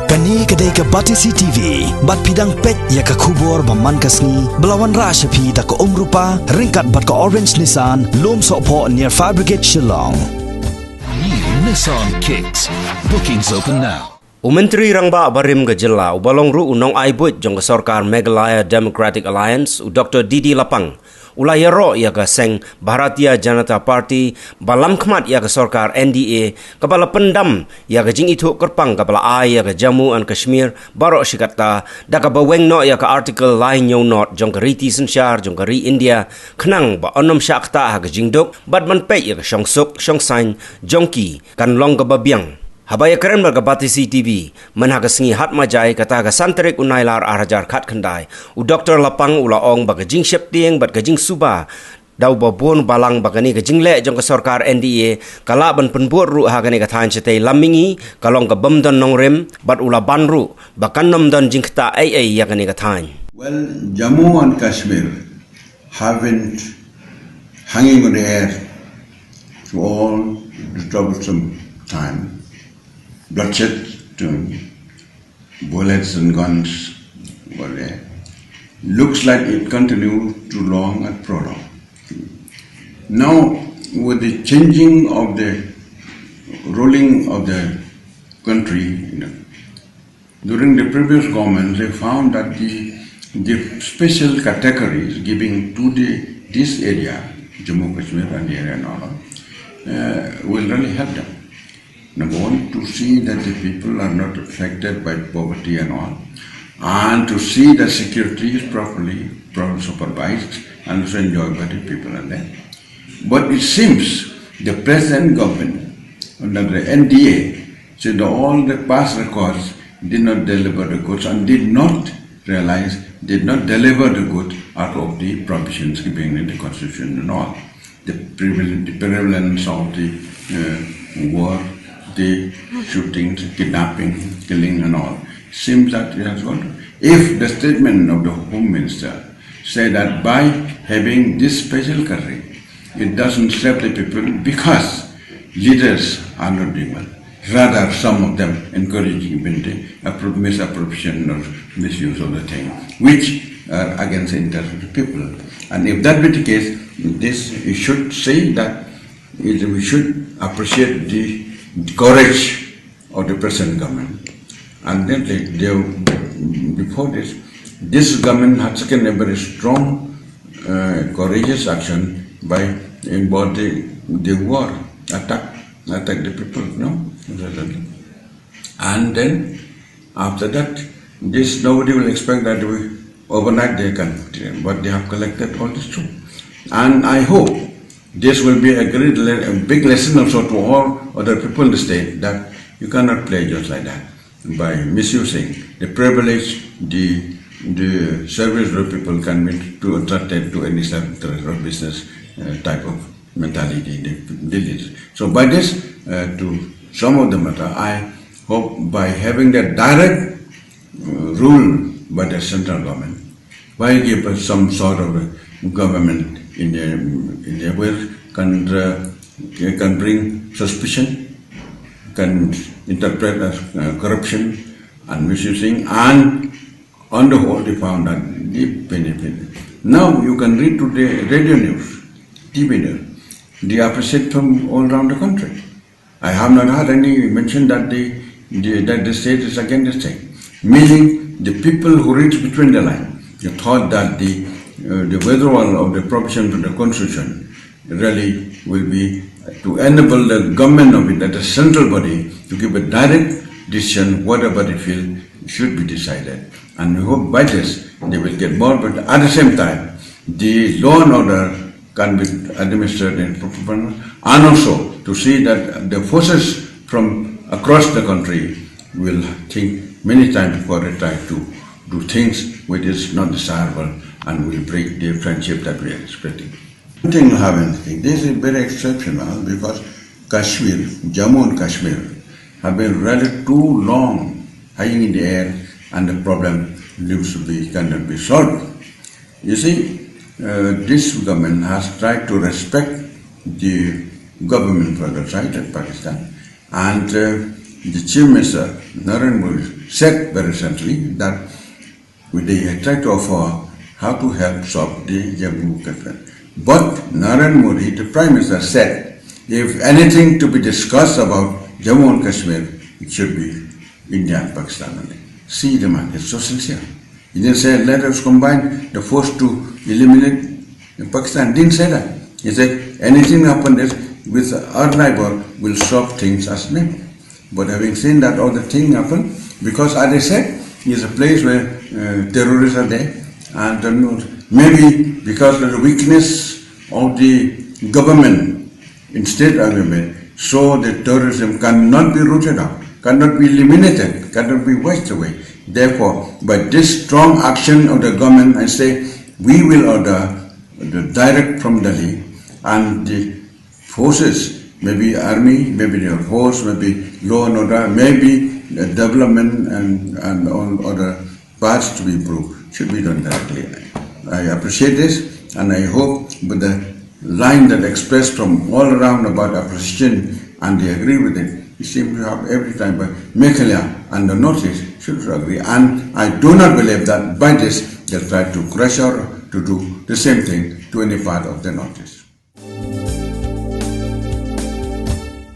Kani kedai ke Batisi TV, bat pidang pet ya ke kubur baman kasni, belawan rasa pi da ke rupa, ringkat bat ke orange Nissan, lom sokpo near Fire Brigade Shillong. New Nissan Kicks. Bookings open now. Myntri Rangbah Barim ke Jylla, ubalong ru unong aibut jong ke Sorkar Meghalaya Democratic Alliance, Dr. Didi Lapang. Ïaroh ia ke seng Bharatiya Janata Party, balam khmat ia ke Sorkar NDA, kepala pendam ia ke jing itu kerpang kepala ai ia ke Jammu and Kashmir, barok shikata, da ke baweng no ia ke artikel lain nyau not jong ke riti sensyar jong ke ri India, kenang ba onom syakta ha ke jingdok, bad man pek ia ke syongsuk, syongsain, jongki, kan long ke babiang. Habaya keren berga Batisi TV, menhaga sengi hat majai kata ga santerik unailar arajar kat kendai. U Dr. Lapang ulaong baga jing syep tieng bat ga jing suba. Dau babon balang baga ni ga jing le jong ka Sorkar NDA, kala ban penbuat ru haga ni ga thain cetei lamingi, kalong ga bamdon nongrem, bat ula ban ru, bakan nomdon jing kata ya ga ni ga thain. Well, Jammu and Kashmir have been hanging on the air through all the troublesome time. Bloodshed, bullets and guns were there. Looks like it continued too long and prolonged. Now, with the changing of the ruling of the country, during the previous government, they found that the special categories giving to this area, Jammu Kashmir and the area and all, will really help them. Number one, to see that the people are not affected by poverty and all, and to see that security is properly supervised and also enjoyed by the people and there. But it seems the present government, under the NDA, said all the past records did not deliver the goods and did not deliver the goods out of the provisions given in the constitution and all. The prevalence of the war, the shootings, kidnapping, killing and all, seems that it has gone. If the statement of the Home Minister say that by having this special country, it doesn't serve the people because leaders are not doing well. Rather, some of them encouraging the misappropriation or misuse of the thing, which are against the interest of the people. And if that be the case, you should say that we should appreciate the courage of the present government. And then before this government had taken a very strong, courageous action by embodying the war, attack the people, no? And then after that, nobody will expect that overnight they can, but they have collected all this too. And I hope this will be a big lesson also to all other people in the state that you cannot play just like that by misusing the privilege, the service that people can be to attracted to any service or business type of mentality in the village. So by this, to some of the matter, I hope by having that direct rule by the central government, by give us some sort of government in the where can bring suspicion, can interpret as corruption and misusing, and on the whole they found that the benefit. Now you can read today radio news, TV news, they appreciate from all around the country. I have not heard any mention that the state is against the state. Meaning the people who read between the lines, they thought that the withdrawal of the provisions of the constitution really will be to enable the government of it, that the central body, to give a direct decision whatever they feel should be decided. And we hope by this they will get more, but at the same time the law and order can be administered in proper manner, and also to see that the forces from across the country will think many times before they try to do things which is not desirable and will break the friendship that we are expecting. I don't think we have anything. This is very exceptional because Kashmir, Jammu and Kashmir have been really too long hanging in the air and the problem cannot be solved. You see, this government has tried to respect the government for the side of Pakistan and the Chief Minister, Narendra Modi, said very recently that they tried to offer how to help solve the Jammu Kashmir. But Narendra Modi, the Prime Minister, said if anything to be discussed about Jammu and Kashmir, it should be India and Pakistan only. See the man, it's so sincere. He didn't say let us combine the force to eliminate Pakistan. Didn't say that. He said anything happen is with our neighbor will solve things as neighbor. But having seen that all the thing happen, because as I said, it's a place where terrorists are there, and maybe because of the weakness of the government in state government, so the terrorism cannot be rooted out, cannot be eliminated, cannot be wiped away. Therefore, by this strong action of the government, I say we will order the direct from Delhi, and the forces, maybe army, maybe the force, maybe law and order, maybe the development and all other parts to be improved, should be done directly. I appreciate this, and I hope with the line that expressed from all around about appreciation, and they agree with it. We seem to have every time, but Meghalaya and the Northeast should agree. And I do not believe that by this they'll try to crush or to do the same thing to any part of the Northeast.